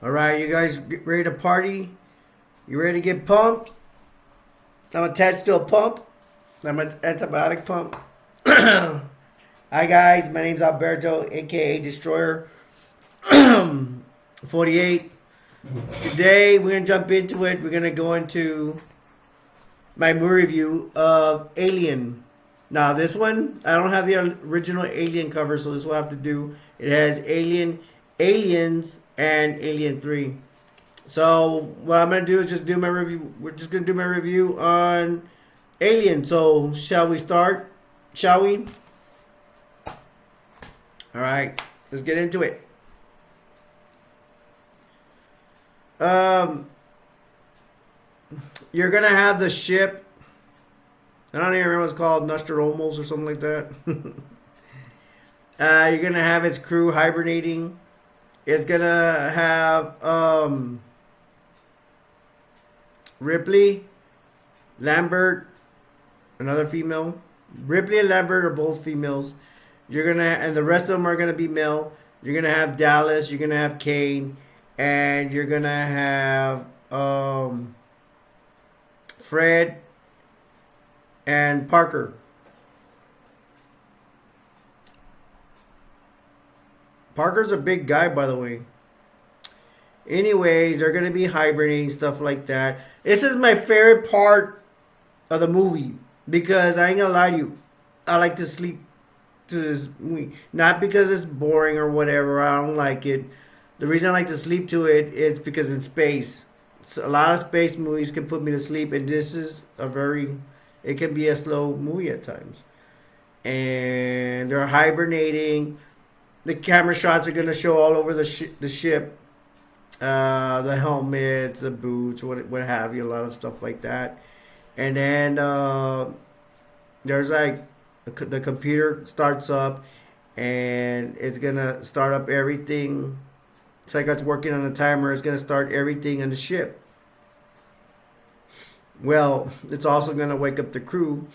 All right, you guys get ready to party? You ready to get pumped? I'm attached to a pump. I'm an antibiotic pump. Hi guys, my name's Alberto, aka Destroyer 48. Today we're gonna jump into it. We're gonna go into my movie review of Alien. Now this one, I don't have the original Alien cover, so this will have to do. It has Alien, Aliens, and Alien 3. So what I'm gonna do is just do my review. We're just gonna do my review on Alien. So shall we start? Shall we? All right, let's get into it. Um, you're gonna have the ship. I don't even remember what it's called, Nostromo's or something like that. You're gonna have its crew hibernating. It's gonna have Ripley, Lambert, another female. Ripley and Lambert are both females. And the rest of them are gonna be male. You're gonna have Dallas. You're gonna have Kane, and you're gonna have Fred and Parker. Parker's a big guy, by the way. Anyways, they're gonna be hibernating, stuff like that. This is my favorite part of the movie because I ain't gonna lie to you, I like to sleep to this movie. Not because it's boring or whatever. I don't like it. The reason I like to sleep to it is because in space, so a lot of space movies can put me to sleep, and this is it can be a slow movie at times. And they're hibernating. The camera shots are gonna show all over the ship, the helmet, the boots, what have you, a lot of stuff like that. And then there's like the computer starts up, and it's gonna start up everything. It's like it's working on a timer. It's gonna start everything on the ship. Well, it's also gonna wake up the crew.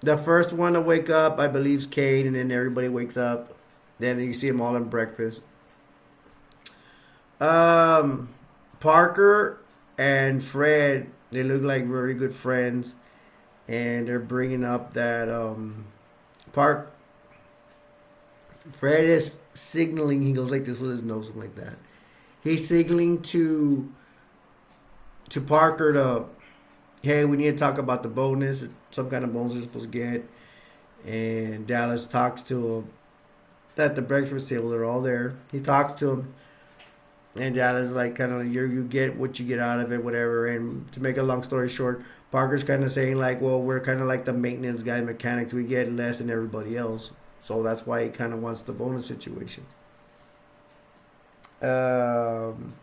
The first one to wake up, I believe, is Kane, and then everybody wakes up. Then you see them all in breakfast. Um, Parker and Fred, they look like very good friends, and they're bringing up that Park. Fred is signaling. He goes like this with his nose, something like that. He's signaling to Parker to, hey, we need to talk about the bonus, some kind of bonus they're supposed to get. And Dallas talks to him at the breakfast table. They're all there. He talks to him, and Dallas is like, kind of, you get what you get out of it, whatever. And to make a long story short, Parker's kind of saying like, well, we're kind of like the maintenance guy, mechanics. We get less than everybody else, so that's why he kind of wants the bonus situation. Um,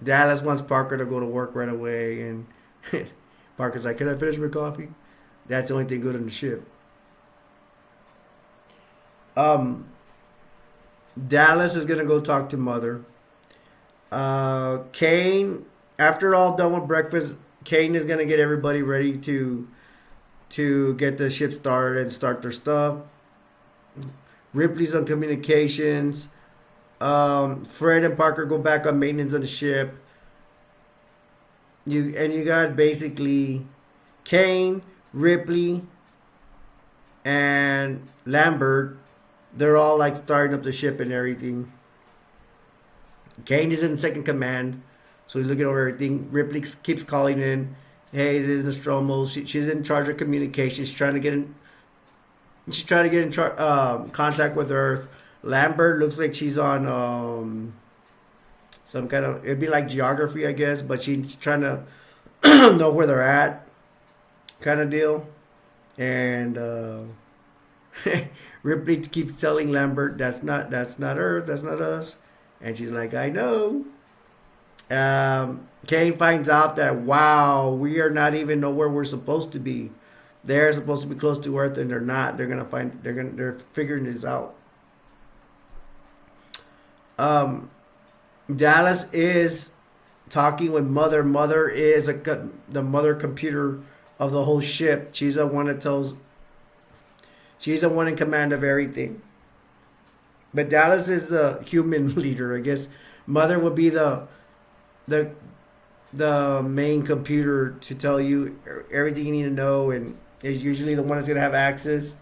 Dallas wants Parker to go to work right away, and Parker's like, "Can I finish my coffee?" That's the only thing good on the ship. Um, Dallas is gonna go talk to Mother. Kane, after all done with breakfast, Kane is gonna get everybody ready to get the ship started and start their stuff. Ripley's on communications. Fred and Parker go back on maintenance on the ship. You got basically Kane, Ripley, and Lambert. They're all like starting up the ship and everything. Kane is in second command, so he's looking over everything. Ripley keeps calling in, "Hey, this is Nostromo." She's in charge of communications. She's trying to get in. She's trying to get in contact with Earth. Lambert looks like she's on some kind of, it'd be like geography, I guess, but she's trying to know where they're at, kind of deal. And Ripley keeps telling Lambert, that's not Earth, that's not us. And she's like, I know. Kane finds out that, wow, we are not even know where we're supposed to be. They're supposed to be close to Earth, and they're not. They're figuring this out. Um, Dallas is talking with Mother. Mother is the mother computer of the whole ship. She's the one that tells. She's the one in command of everything. But Dallas is the human leader, I guess. Mother would be the the main computer to tell you everything you need to know, and is usually the one that's gonna have access.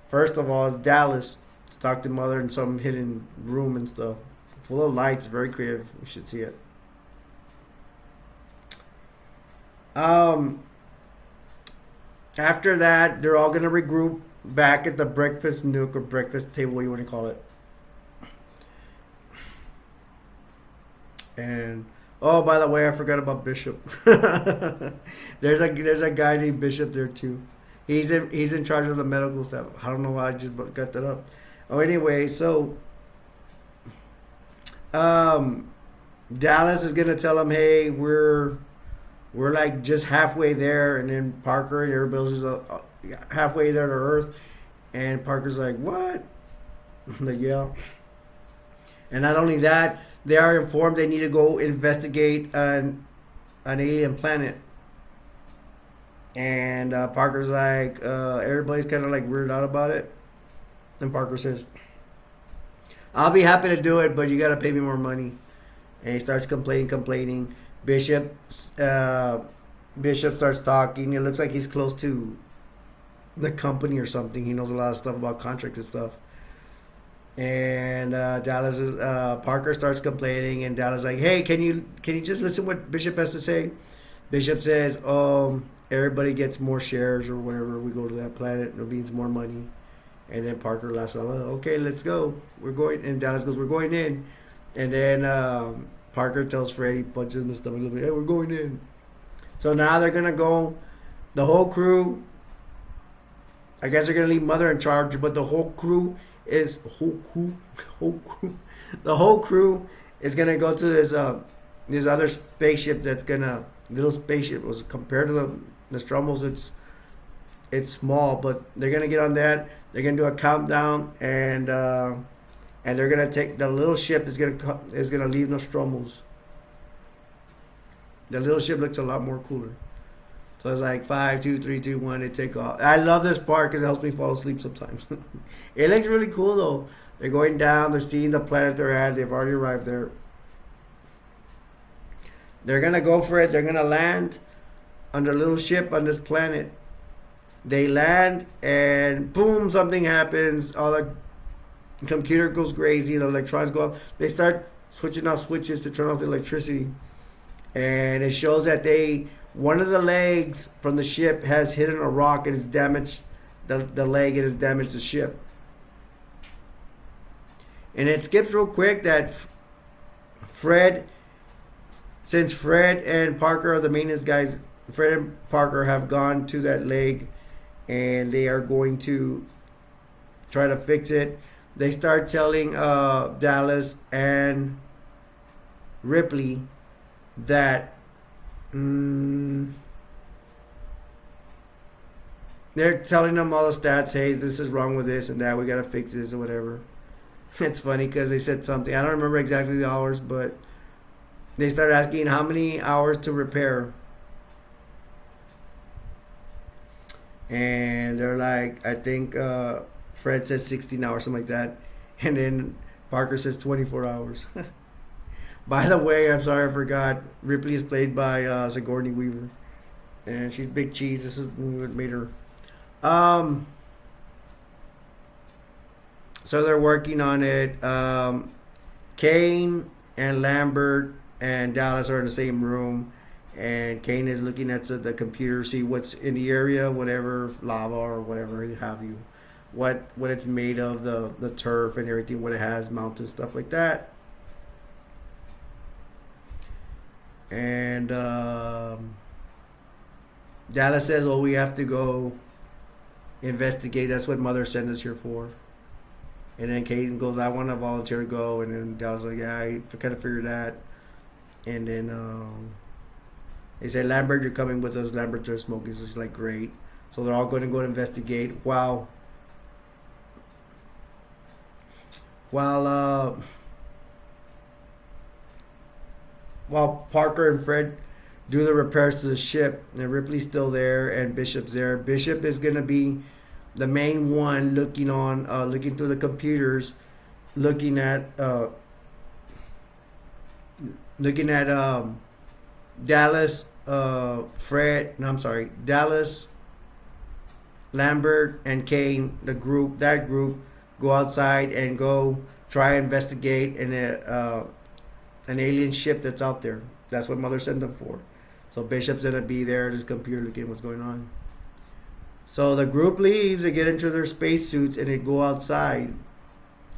First of all, is Dallas to talk to Mother in some hidden room and stuff, full of lights, very creative. You should see it. Um, After that, they're all gonna regroup back at the breakfast nook or breakfast table, what you want to call it. And oh, by the way, I forgot about Bishop. There's a guy named Bishop there too. He's in charge of the medical staff. I don't know why I just got that up. Oh, anyway, so um, Dallas is gonna tell him, hey, we're like just halfway there, and then Parker and everybody else is halfway there to Earth, and Parker's like, what? Like, yeah. And not only that, they are informed they need to go investigate an alien planet. And Parker's like, everybody's kind of like weirded out about it. And Parker says, I'll be happy to do it, but you got to pay me more money. And he starts complaining. Bishop, uh, Bishop starts talking. It looks like he's close to the company or something. He knows a lot of stuff about contracts and stuff. And Parker starts complaining, and Dallas is like, "Hey, can you just listen what Bishop has to say?" Bishop says, everybody gets more shares or whatever. We go to that planet, it means more money." And then Parker laughs out, "Okay, let's go. We're going." And Dallas goes, "We're going in." And then Parker tells Freddy, punches him in the stomach a little bit, "Hey, we're going in." So now they're gonna go. The whole crew. I guess they're gonna leave Mother in charge, but the whole crew is whole crew. The whole crew is gonna go to this other spaceship that's gonna little spaceship was compared to the Nostromo's. It's small, but they're gonna get on that. They're gonna do a countdown, and they're gonna take the little ship is gonna leave Nostromo's. The little ship looks a lot more cooler. So it's like 5, 2, 3, 2, 1. They take off. I love this part because it helps me fall asleep sometimes. It looks really cool though. They're going down. They're seeing the planet they're at. They've already arrived there. They're gonna go for it. They're gonna land on their little ship on this planet. They land and boom, something happens. All the computer goes crazy. The electrons go up. They start switching off switches to turn off the electricity, and it shows that one of the legs from the ship has hit a rock and it's damaged the leg and has damaged the ship. And it skips real quick that Fred, since Fred and Parker are the maintenance guys, Fred and Parker have gone to that leg and they are going to try to fix it. They start telling Dallas and Ripley that they're telling them all the stats. Hey, this is wrong with this and that. We gotta fix this or whatever. It's funny because they said something. I don't remember exactly the hours, but they start asking how many hours to repair, and they're like, I think Fred says 16 hours, something like that, and then Parker says 24 hours. By the way, I'm sorry I forgot. Ripley is played by Sigourney Weaver, and she's big cheese. This is what made her. So they're working on it. Kane and Lambert and Dallas are in the same room, and Kane is looking at the computer, see what's in the area, whatever lava or whatever have you, what it's made of, the turf and everything, what it has, mountains, stuff like that. And Dallas says, "Well, we have to go investigate. That's what Mother sent us here for." And then Kane goes, "I want to volunteer to go." And then Dallas is like, "Yeah, I kind of figured that." And then they say, "Lambert, you're coming with us." Lambert's there smoking, so he's like, "Great." So they're all going to go investigate while while Parker and Fred do the repairs to the ship. And Ripley's still there, and Bishop's there. Bishop is gonna be the main one looking through the computers, looking at looking at Dallas, Fred. No, I'm sorry, Dallas, Lambert, and Kane. That group, go outside and go try and investigate an alien ship that's out there. That's what Mother sent them for. So Bishop's gonna be there at his computer looking at what's going on. So the group leaves. They get into their spacesuits and they go outside,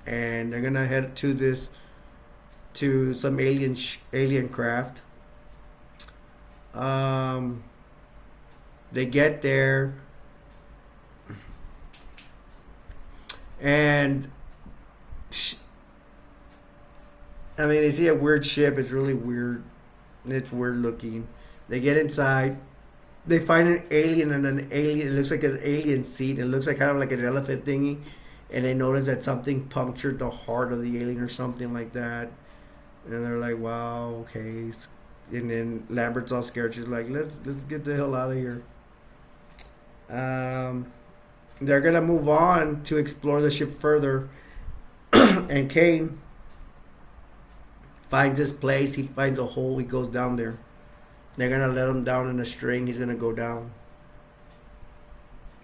and they're gonna head to some alien craft. Um, they get there, and I mean, they see a weird ship. It's really weird. It's weird looking. They get inside. They find an alien, and an alien. It looks like an alien seat. It looks like kind of like an elephant thingy. And they notice that something punctured the heart of the alien or something like that. And they're like, "Wow, okay." And then Lambert's all scared. She's like, "Let's get the hell out of here." Um, they're gonna move on to explore the ship further, and Kane finds this place. He finds a hole. He goes down there. They're gonna let him down in a string. He's gonna go down,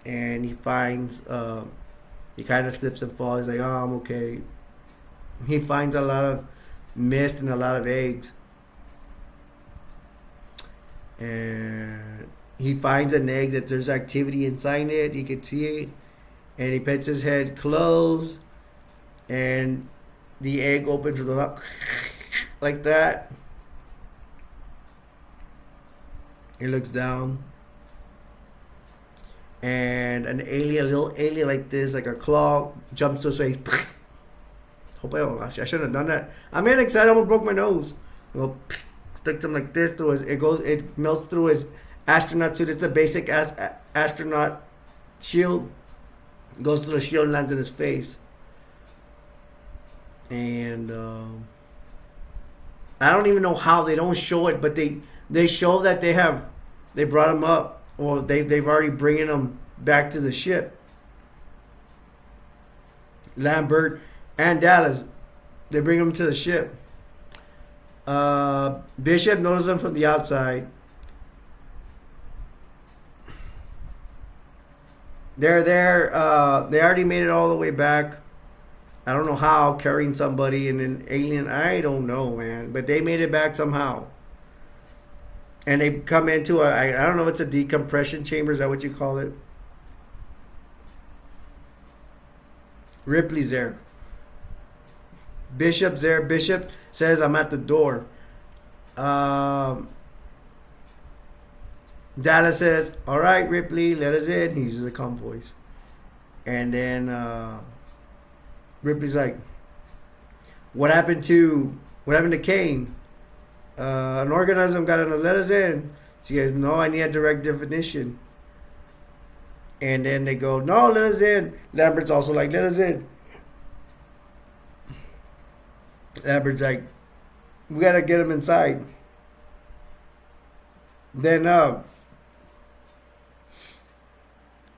and he finds. He kind of slips and falls. He's like, "Oh, I'm okay." He finds a lot of mist and a lot of eggs, and he finds an egg that there's activity inside it. He can see it, and he puts his head close, and the egg opens with a like that. He looks down, and an alien, a little alien like this, like a claw, jumps to his face. Hope I don't. I shouldn't have done that. I'm getting excited. I almost broke my nose. Go stick them like this through his. It melts through his astronaut suit. It's the basic astronaut shield. Goes through the shield and lands in his face. And I don't even know how. They don't show it, but they show that they brought him up, or they've already bringing him back to the ship. Lambert and Dallas, they bring him to the ship. Bishop notices him from the outside. They're there. They already made it all the way back. I don't know how, carrying somebody in an alien. I don't know, man. But they made it back somehow. And they come into I don't know, it's a decompression chamber. Is that what you call it? Ripley's there. Bishop's there. Bishop says, "I'm at the door." Dallas says, "All right, Ripley, let us in." He uses a calm voice. And then Ripley's like, what happened to Kane? An organism got to let us in." She goes, "No, I need a direct definition." And then they go, "No, let us in." Lambert's also like, "Let us in." Lambert's like, "We got to get him inside." Then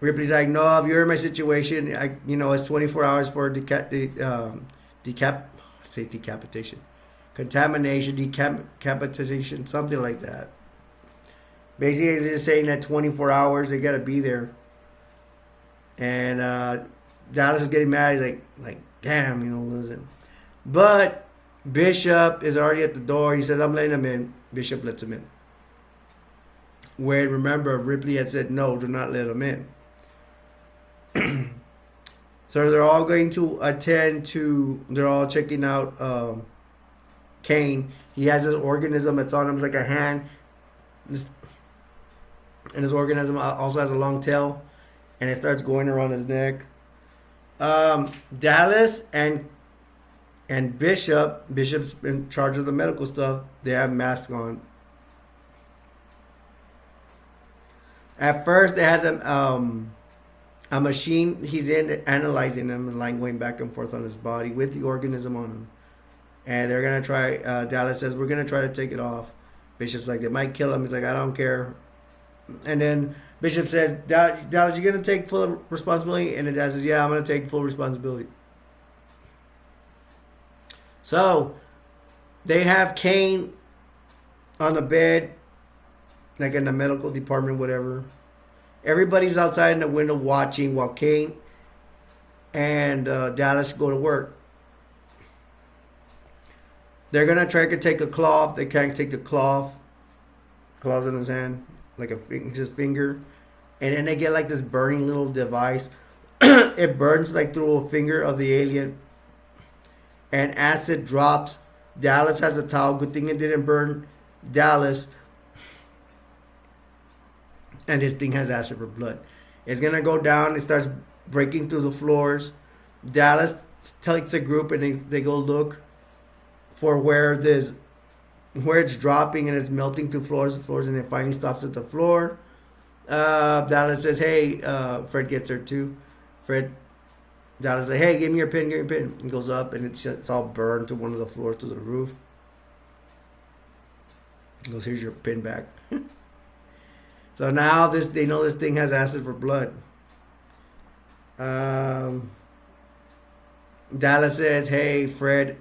Ripley's like, "No, if you're in my situation, it's 24 hours for decapitation, contamination, decapitation, something like that." Basically, he's just saying that 24 hours they gotta be there. And Dallas is getting mad. He's like, "Damn, losing." But Bishop is already at the door. He says, "I'm letting him in." Bishop lets him in. Where, remember, Ripley had said, "No, do not let him in." So they're all going to they're all checking out Kane. He has this organism that's on him. It's like a hand. And his organism also has a long tail. And it starts going around his neck. Dallas and Bishop's in charge of the medical stuff. They have masks on. At first, they had them a machine. He's analyzing them and like going back and forth on his body with the organism on him. And they're gonna try. Dallas says, "We're gonna try to take it off." Bishop's like, "It might kill him." He's like, "I don't care." And then Bishop says, "Dallas, you're gonna take full responsibility?" And then Dallas says, "Yeah, I'm gonna take full responsibility." So they have Kane on the bed, like in the medical department, whatever. Everybody's outside in the window watching while Kane and Dallas go to work. They're gonna try to take a cloth. They can't take the claws in his hand, like his finger, and then they get like this burning little device. It burns like through a finger of the alien, and acid drops. Dallas has a towel. Good thing it didn't burn Dallas, and this thing has acid for blood. It's gonna go down. It starts breaking through the floors. Dallas takes a group and they go look for where it's dropping and it's melting through floors, and it finally stops at the floor. Dallas says, "Hey," Fred gets there too. Fred, Dallas says, "Hey, give me your pin, give me your pin." It goes up and it's all burned to one of the floors to the roof. He goes, "Here's your pin back." So now they know this thing has acid for blood. Dallas says, "Hey, Fred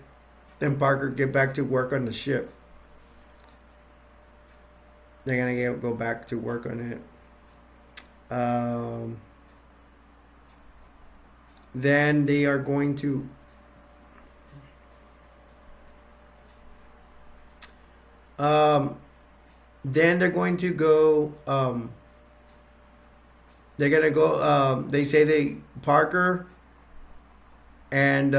and Parker, get back to work on the ship." They're gonna go back to work on it. Then they are going to. Then they're going to go. They're gonna go. They say Parker and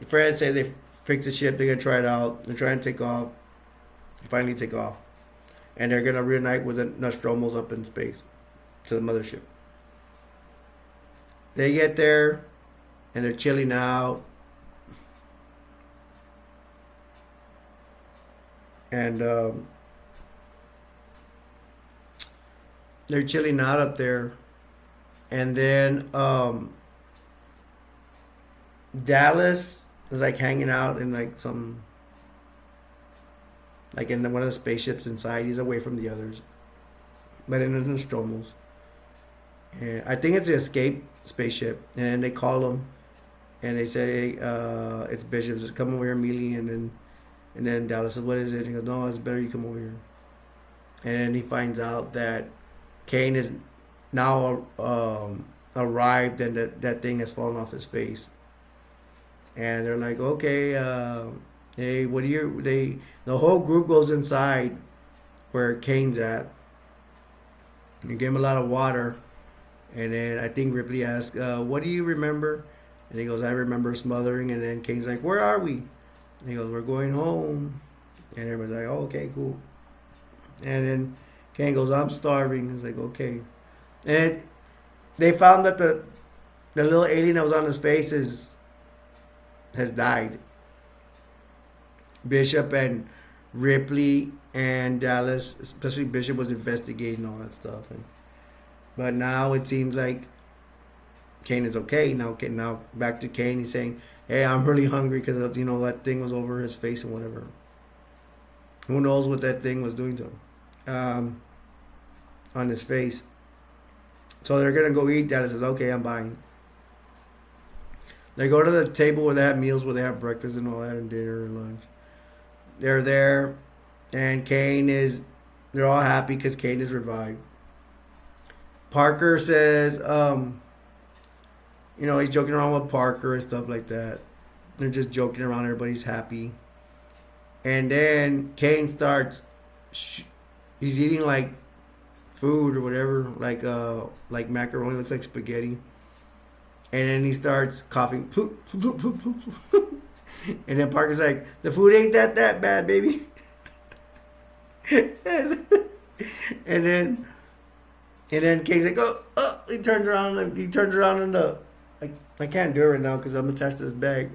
Fred say they fix the ship. They're gonna try it out. They're trying to take off. Finally, take off, and they're gonna reunite with the Nostromo's up in space to the mothership. They get there, and they're chilling out, and they're chilling out up there, and then Dallas is like hanging out in like in one of the spaceships inside. He's away from the others, but in the Nostromos. And I think it's the escape spaceship, and then they call him, and they say, hey, "It's Bishop. Just come over here immediately." And then Dallas says, "What is it?" And he goes, "No, it's better you come over here." And then he finds out that Kane is now arrived, and that thing has fallen off his face. And they're like, "Okay, hey, what do you?" The whole group goes inside where Kane's at. You give him a lot of water, and then I think Ripley asks, "What do you remember?" And he goes, "I remember smothering." And then Kane's like, "Where are we?" And he goes, "We're going home." And everybody's like, "Oh, okay, cool." And then Kane goes, "I'm starving." He's like, "Okay." And they found that the little alien that was on his face has died. Bishop and Ripley and Dallas, especially Bishop, was investigating all that stuff. But now it seems like Kane is okay. Now back to Kane. He's saying, "Hey, I'm really hungry because of that thing was over his face and whatever." Who knows what that thing was doing to him on his face. So they're gonna go eat. Dallas says, "Okay, I'm buying." They go to the table where they have meals, where they have breakfast and all that, and dinner and lunch. They're there, and they're all happy because Kane is revived. Parker says, he's joking around with Parker and stuff like that. They're just joking around, everybody's happy. And then Kane starts, he's eating like food or whatever, like macaroni, looks like spaghetti. And then he starts coughing. And then Parker's like, "The food ain't that bad, baby." and then Kane's like, "Oh!" He turns around and I can't do it right now because I'm attached to this bag.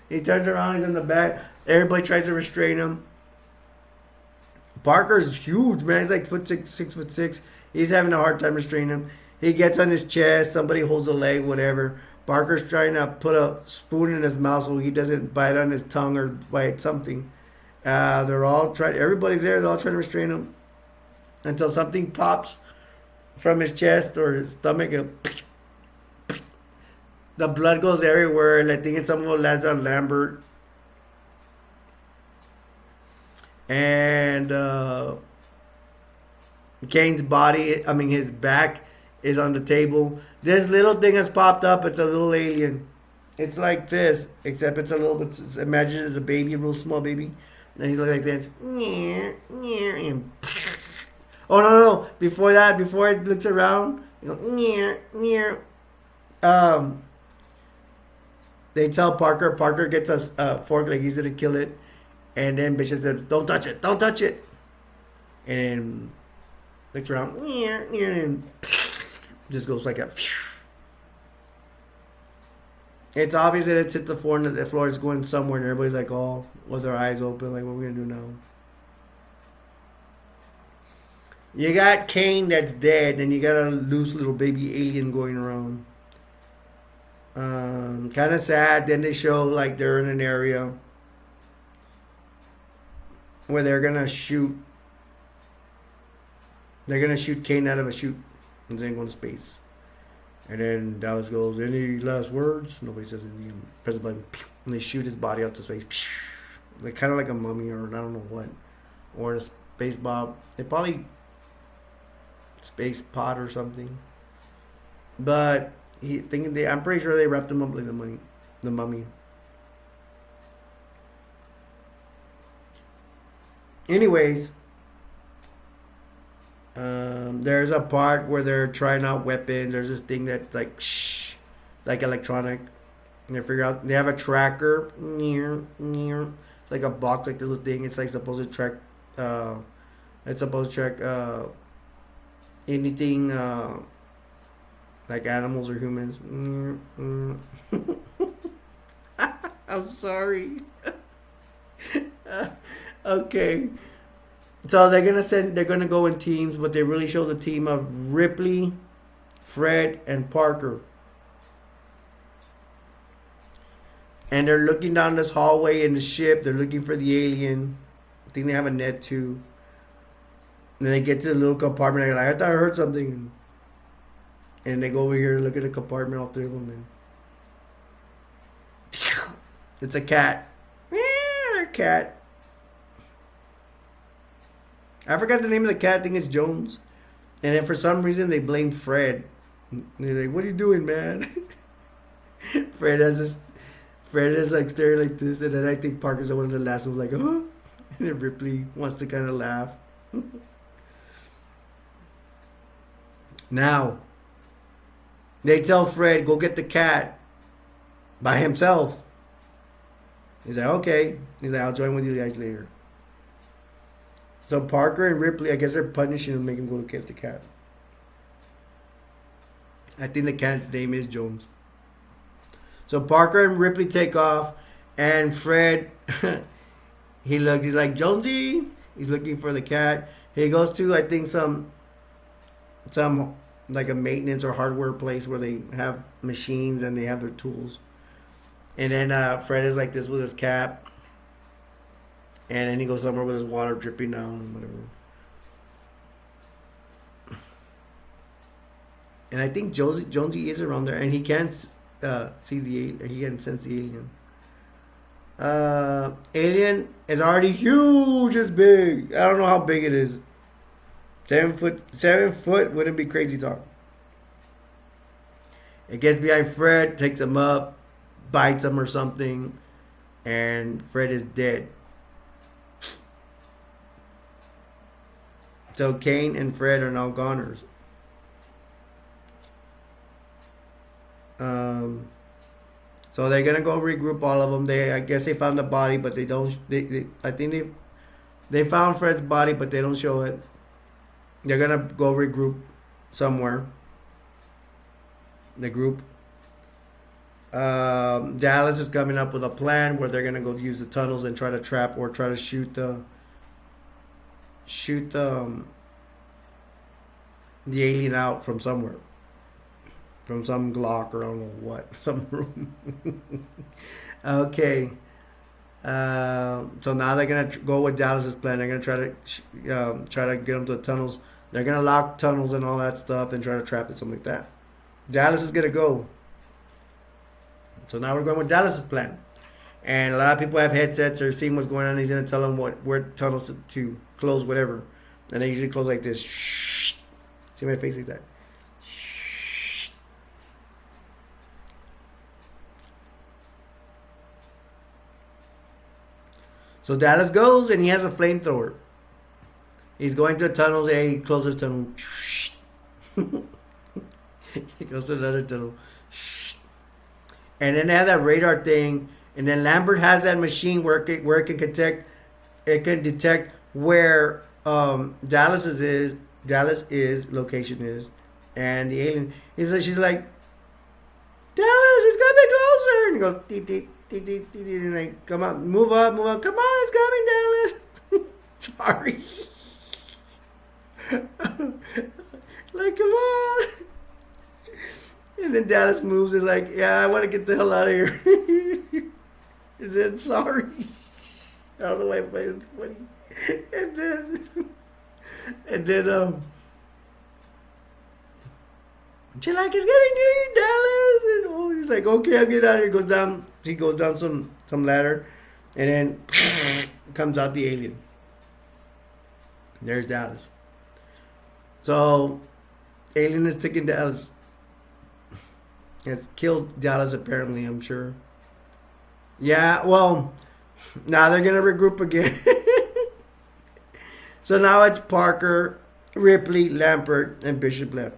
He turns around, he's in the bag. Everybody tries to restrain him. Parker's huge, man. He's like 6'6". He's having a hard time restraining him. He gets on his chest. Somebody holds a leg, whatever. Parker's trying to put a spoon in his mouth so he doesn't bite on his tongue or bite something. They're all trying. Everybody's there. They're all trying to restrain him until something pops from his chest or his stomach. And the blood goes everywhere. And I think it somehow lands on Lambert. and Kane's body, I mean his back, is on the table. This little thing has popped up. It's a little alien. It's like this, except it's a little bit. Imagine it's a baby, a real small baby, and he looks like this. And oh no, no, no! Before that, before it looks around, um, they tell Parker. Parker gets a fork like he's gonna kill it, and then Bishop says, "Don't touch it! Don't touch it!" And looks around, and just goes like a. It's obvious that it's hit the floor, and the floor is going somewhere, and everybody's like, all with their eyes open, like, what are we gonna do now? You got Kane that's dead, and you got a loose little baby alien going around. Kind of sad. Then they show like they're in an area where they're gonna shoot. They're gonna shoot Kane out of a chute, and then go to space. And then Dallas goes, "Any last words?" Nobody says anything. Press the button, and they shoot his body out to space. Like kind of like a mummy, or I don't know what, or a space bob. They probably space pod or something. But I'm pretty sure they wrapped him up like the mummy. Anyways, there's a part where they're trying out weapons. There's this thing that's like electronic. And they figure out they have a tracker. It's like a box, like this little thing. It's like supposed to track. It's supposed to track anything like animals or humans. I'm sorry. Okay. So they're gonna go in teams, but they really show the team of Ripley, Fred, and Parker. And they're looking down this hallway in the ship. They're looking for the alien. I think they have a net too. And then they get to the little compartment. And they're like, I thought I heard something. And they go over here and look at the compartment, all three of them. And it's a cat. They're a cat. I forgot the name of the cat. I think it's Jones. And then for some reason they blame Fred. And they're like, "What are you doing, man?" Fred is like staring like this, and then I think Parker's the one of the last ones like, "Oh," and then Ripley wants to kind of laugh. Now, they tell Fred, "Go get the cat by himself." He's like, "Okay." He's like, "I'll join with you guys later." So Parker and Ripley, I guess they're punishing him, making him go get the cat. I think the cat's name is Jones. So Parker and Ripley take off, and Fred, he's like, "Jonesy." He's looking for the cat. He goes to, I think, some like a maintenance or hardware place where they have machines and they have their tools. And then Fred is like this with his cap. And then he goes somewhere with his water dripping down and whatever. And I think Jonesy is around there, and he can't he can sense the alien. Alien is already huge. It's big. I don't know how big it is. 7 foot wouldn't be crazy talk. It gets behind Fred, takes him up, bites him or something, and Fred is dead. So Kane and Fred are now goners. So they're gonna go regroup all of them. I guess they found the body, but they don't. I think they found Fred's body, but they don't show it. They're gonna go regroup somewhere. The group. Dallas is coming up with a plan where they're gonna go use the tunnels and try to trap or try to shoot the alien out from somewhere, from some Glock or I don't know what, some room. Okay. So now they're gonna go with Dallas's plan. They're gonna try to get them to the tunnels. They're gonna lock tunnels and all that stuff and try to trap it, something like that. Dallas is gonna go. So now we're going with Dallas's plan. And a lot of people have headsets or seeing what's going on. He's gonna tell them where tunnels to close, whatever. And they usually close like this. Shh. See my face like that. So Dallas goes and he has a flamethrower. He's going to tunnels and he closes tunnel. He goes to another tunnel. And then they have that radar thing. And then Lambert has that machine where it can detect where Dallas is location is, and the alien. She's like, Dallas, it's coming closer, and he goes, deet, deet, deet, deet, deet, deet, and like, come on, move up, come on, it's coming, Dallas. Sorry, like, come on. And then Dallas moves and like, yeah, I want to get the hell out of here. And then sorry, I don't know why I played it funny. And then she's like, it's getting near you, Dallas. And oh, he's like, okay, I'll get out of here. Goes down. He goes down some ladder, and then comes out the alien. There's Dallas. So, alien is taking Dallas. Has killed Dallas apparently, I'm sure. Yeah, well, now they're gonna regroup again. So now it's Parker, Ripley, Lambert, and Bishop left.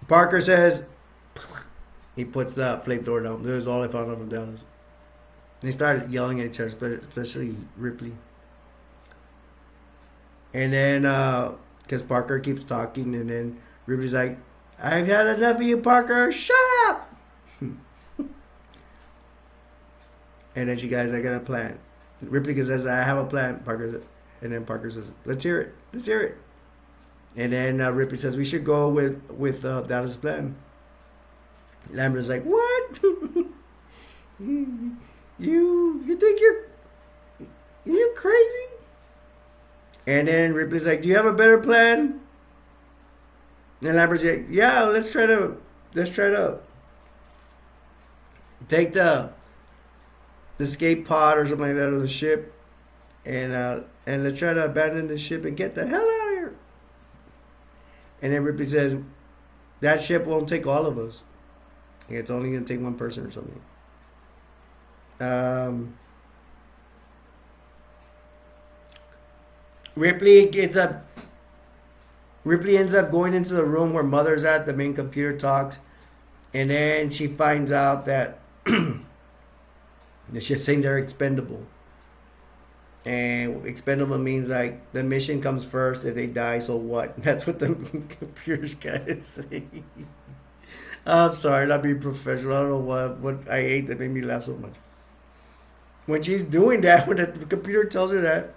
Parker says he puts the flamethrower down. That was all I found out from Dallas. They started yelling at each other, especially Ripley. And then, because Parker keeps talking, and then Ripley's like, I've had enough of you, Parker. Shut up! And then she goes, I got a plan. Ripley says, I have a plan. And then Parker says, let's hear it. Let's hear it. And then Ripley says, we should go with Dallas' plan. Lambert's like, what? you think you crazy? And then Ripley's like, do you have a better plan? And Lambert's like, yeah, let's try to take the escape pod or something like that of the ship, and let's try to abandon the ship and get the hell out of here. And then Ripley says, that ship won't take all of us. It's only gonna take one person or something. Ripley ends up going into the room where Mother's at, the main computer talks, and then she finds out that the ship's saying they're expendable. And expendable means like the mission comes first. If they die, so what? That's what the computer's guy say. I'm sorry, not being professional. I don't know what I ate that made me laugh so much. When she's doing that, when the computer tells her that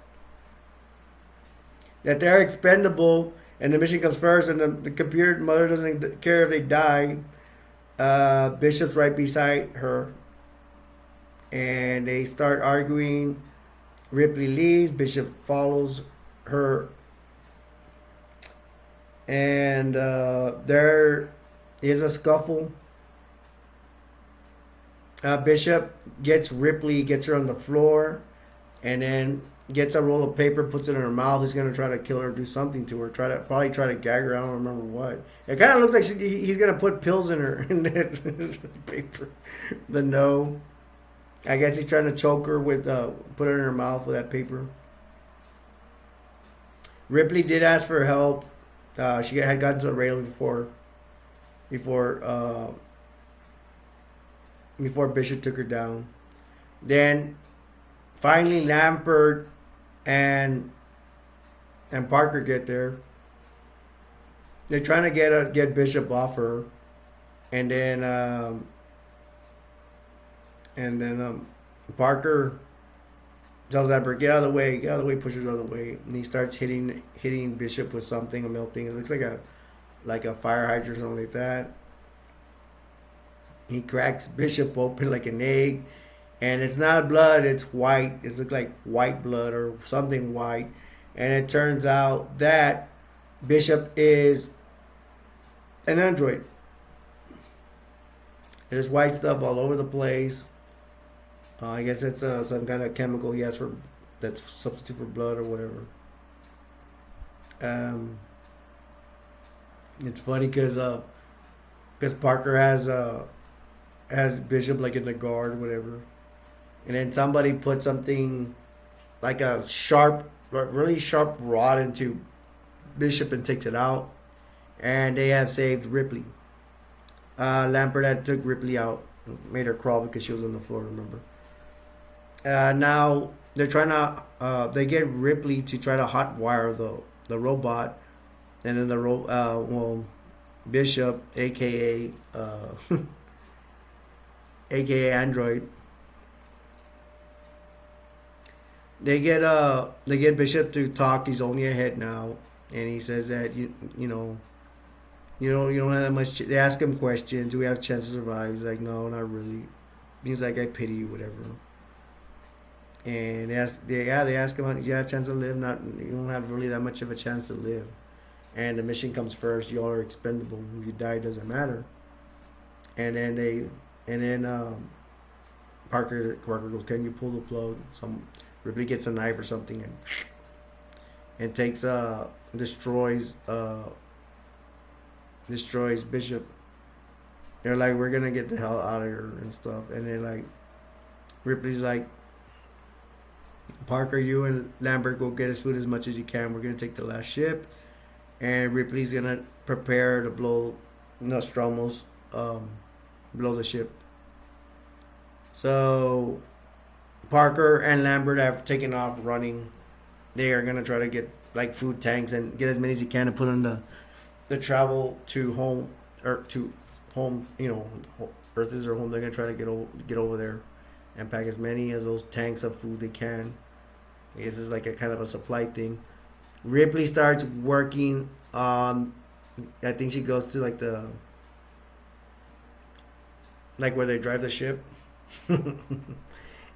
they're expendable and the mission comes first, and the computer mother doesn't care if they die, Bishop's right beside her, and they start arguing. Ripley leaves. Bishop follows her, and there is a scuffle. Bishop gets her on the floor, and then gets a roll of paper, puts it in her mouth. He's gonna try to kill her, do something to her, probably try to gag her. I don't remember what. It kind of looks like he's gonna put pills in her in that paper. But no, I guess he's trying to choke her with put her in her mouth with that paper. Ripley did ask for help. She had gotten to the railing before Bishop took her down. Then finally Lambert and Parker get there. They're trying to get Bishop off her, and then Parker tells Lambert, get out of the way, pushes her out of the way, and he starts hitting Bishop with something, a melting. It looks like a fire hydrant or something like that. He cracks Bishop open like an egg, and it's not blood, it's white. It looks like white blood or something white. And it turns out that Bishop is An android. There's white stuff all over the place. I guess it's some kind of chemical he has for that's substitute for blood or whatever. Um, it's funny because Parker has Bishop like in the guard, whatever, and then somebody put something like a sharp, really sharp rod into Bishop and takes it out, and they have saved Ripley. Lambert had took Ripley out, made her crawl because she was on the floor. Remember? Now they're trying to they get Ripley to try to hotwire the robot, and then Bishop, aka aka Android, they get Bishop to talk. He's only ahead now, and he says that you don't have that much. They ask him questions. Do we have a chance to survive? He's like, no, not really. He's like, I pity you, whatever. And they ask him, do you have a chance to live? Not, you don't have really that much of a chance to live. And the mission comes first. You all are expendable. If you die, it doesn't matter. And then Parker goes, can you pull the plug? Ripley gets a knife or something and takes destroys Bishop. They're like, we're gonna get the hell out of here and stuff. And they're like, Ripley's like, Parker, you and Lambert go get his food as much as you can. We're gonna take the last ship, and Ripley's gonna prepare to blow Nostromo's, blow the ship. So Parker and Lambert have taken off running. They are gonna try to get like food tanks and get as many as you can to put on the travel to home or to home. Earth is their home. They're gonna try to get over there and pack as many as those tanks of food they can. I guess it's like a kind of a supply thing. Ripley starts working on. I think she goes to like where they drive the ship,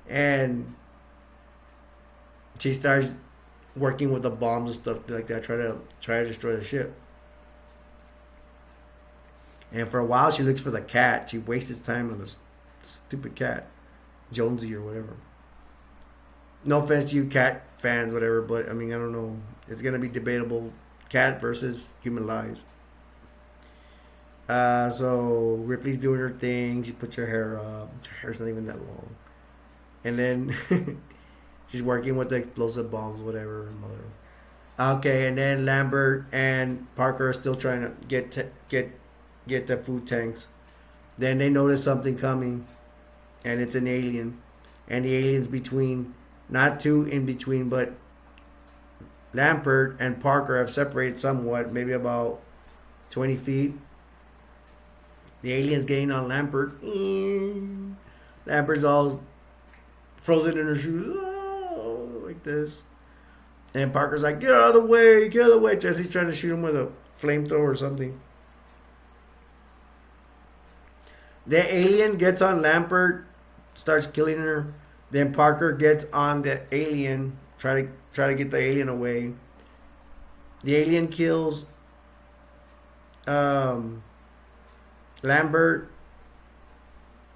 and she starts working with the bombs and stuff like that. Try to destroy the ship. And for a while, she looks for the cat. She wastes time on this stupid cat, Jonesy or whatever. No offense to you cat fans, whatever, but I mean, I don't know. It's gonna be debatable. Cat versus human lives. So Ripley's doing her thing. She puts her hair up. Her hair's not even that long. And then she's working with the explosive bombs, whatever. Okay, and then Lambert and Parker are still trying to get the food tanks. Then they notice something coming, and it's an alien. And the alien's between, not too in between, but Lambert and Parker have separated somewhat, maybe about 20 feet. The alien's getting on Lambert. Lambert's all frozen in her shoes, like this. And Parker's like, get out of the way, get out of the way. Jesse's trying to shoot him with a flamethrower or something. The alien gets on Lambert, starts killing her. Then Parker gets on the alien, try to get the alien away. The alien kills Lambert,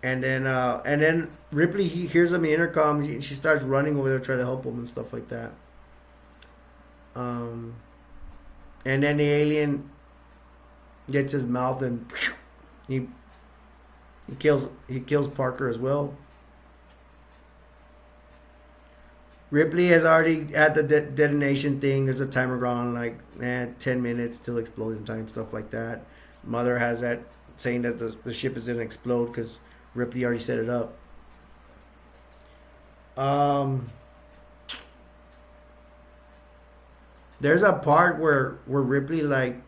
and then Ripley hears him in the intercom. She starts running over there, trying to help him and stuff like that. And then the alien gets his mouth and he kills Parker as well. Ripley has already had the detonation thing. There's a timer going like 10 minutes till explosion time, stuff like that. Mother has that saying that the ship is going to explode because Ripley already set it up. There's a part where Ripley like,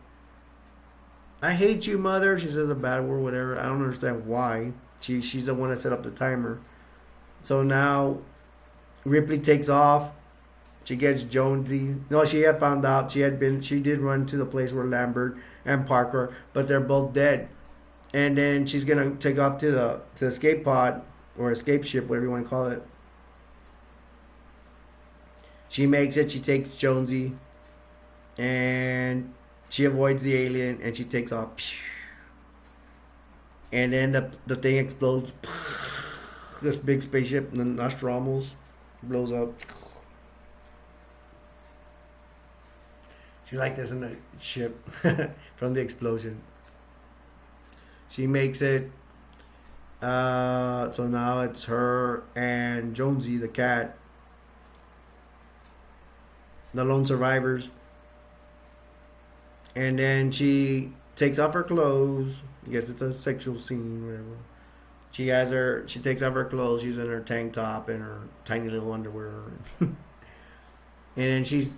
I hate you, mother. She says a bad word, whatever. I don't understand why. She's the one that set up the timer. So now Ripley takes off. She gets Jonesy. No, she had found out she did run to the place where Lambert and Parker, but they're both dead. And then she's gonna take off to the escape pod or escape ship, whatever you want to call it. She makes it. She takes Jonesy, and she avoids the alien, and she takes off. and then the thing explodes. This big spaceship, the Nostradamus, blows up. She's like this in the ship from the explosion. She makes it. So now it's her and Jonesy, the cat, the lone survivors. And then she takes off her clothes. I guess it's a sexual scene, whatever. She takes off her clothes. She's in her tank top and her tiny little underwear. And then she's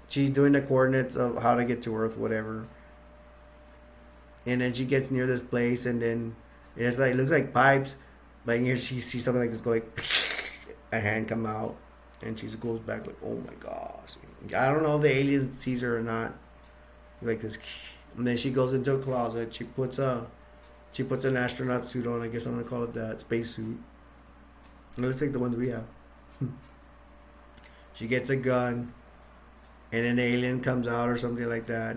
doing the coordinates of how to get to Earth, whatever. And then she gets near this place, and then it's like, it looks like pipes, but here she sees something like this go like, a hand come out, and she goes back like, oh my gosh. I don't know if the alien sees her or not. Like this, and then she goes into a closet. She puts an astronaut suit on. I guess I'm gonna call it that, space suit. It looks like the ones we have. She gets a gun, and an alien comes out or something like that.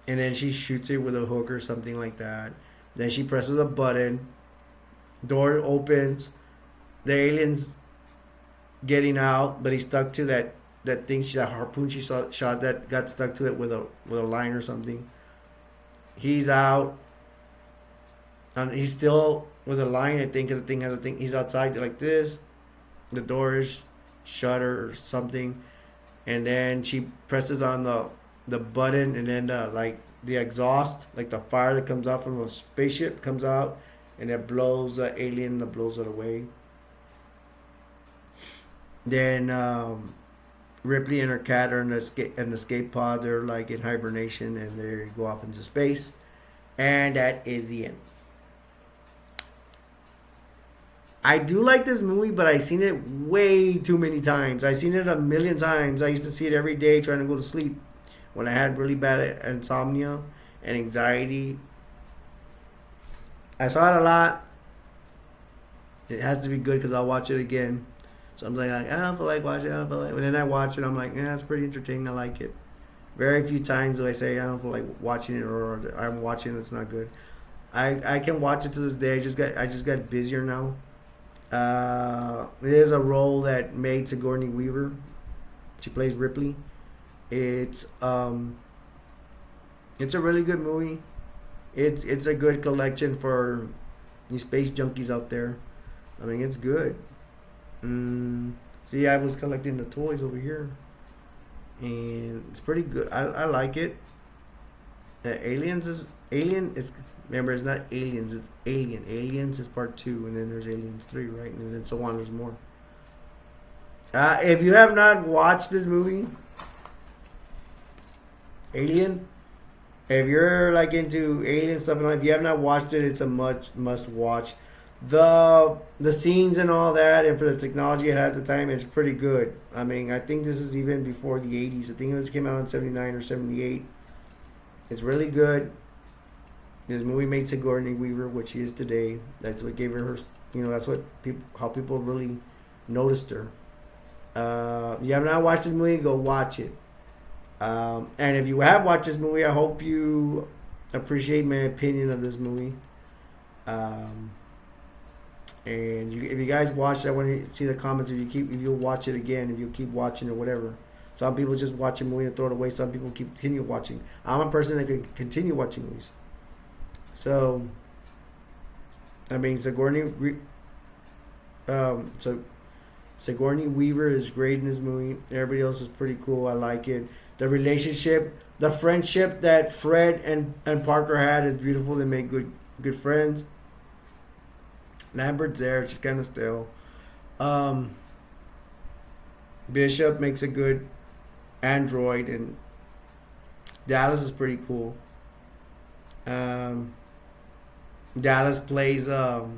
And then she shoots it with a hook or something like that. Then she presses a button. Door opens. The alien's getting out, but he's stuck to that thing, that harpoon she shot that got stuck to it with a line or something. He's out, and he's still with a line, I think, because the thing has a thing. He's outside like this. The door is shut or something, and then she presses on the button, and then the exhaust, like the fire that comes out from a spaceship, comes out, and it blows the alien, that blows it away. Then Ripley and her cat are in an escape pod. They're like in hibernation, and they go off into space, and that is the end. I do like this movie, but I've seen it way too many times. I've seen it a million times. I used to see it every day trying to go to sleep when I had really bad insomnia and anxiety. I saw it a lot. It has to be good because I'll watch it again. So I'm like, I don't feel like watching it. I don't feel like. But then I watch it. I'm like, yeah, it's pretty entertaining. I like it. Very few times do I say I don't feel like watching it, or I'm watching it, it's not good. I can watch it to this day. I just got busier now. It is a role that made Sigourney Weaver. She plays Ripley. It's it's a really good movie. It's a good collection for you space junkies out there. I mean, it's good. See, I was collecting the toys over here, and it's pretty good. I like it. Alien is, remember, it's not Aliens, it's Alien. Aliens is part 2, and then there's Aliens 3, right? And then so on, there's more. If you have not watched this movie, Alien, if you're like into alien stuff and all, if you have not watched it, it's a must watch. The scenes and all that, and for the technology it had at the time, it's pretty good. I mean, I think this is even before the 80s. I think this came out in 79 or 78. It's really good. This movie made Sigourney Weaver what she is today. That's what gave her that's what how people really noticed her. If you have not watched this movie, go watch it. And if you have watched this movie, I hope you appreciate my opinion of this movie. And if you guys watch it, I want to see the comments. If you'll watch it again, if you keep watching or whatever. Some people just watch a movie and throw it away. Some people continue watching. I'm a person that can continue watching movies. So, I mean, Sigourney Weaver is great in this movie. Everybody else is pretty cool. I like it. The relationship, the friendship that Fred and Parker had is beautiful. They made good friends. Lambert's there, just kind of still. Bishop makes a good android, and Dallas is pretty cool. Dallas plays the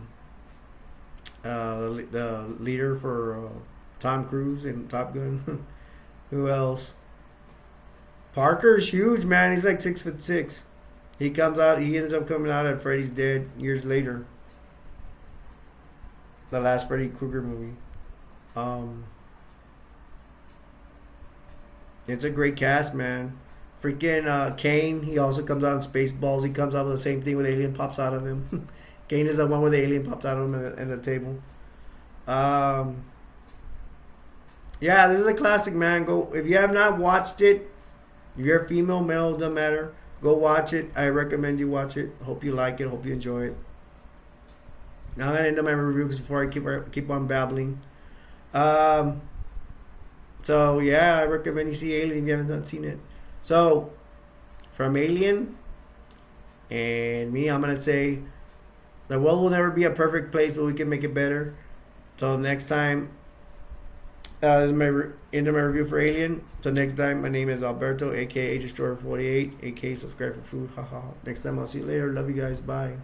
leader for Tom Cruise in Top Gun. Who else? Parker's huge, man. He's like 6'6". He ends up coming out at Freddy's Dead years later. The last Freddy Krueger movie. It's a great cast, man. Freaking Kane, he also comes out in Spaceballs. He comes out with the same thing with alien pops out of him. Kane is the one where the alien pops out of him at the table. Um, yeah, this is a classic, man. Go if you have not watched it. If you're a female, male, doesn't matter. Go watch it. I recommend you watch it. Hope you like it. Hope you enjoy it. Now I'm gonna end up my reviews before I keep on babbling. Um, so yeah, I recommend you see Alien if you haven't seen it. So from Alien and me, I'm gonna say the world will never be a perfect place, but we can make it better. So next time, this is end of my review for Alien. So next time, my name is Alberto, aka Destroyer 48, aka Subscribe for Food. Haha. Next time, I'll see you later. Love you guys. Bye.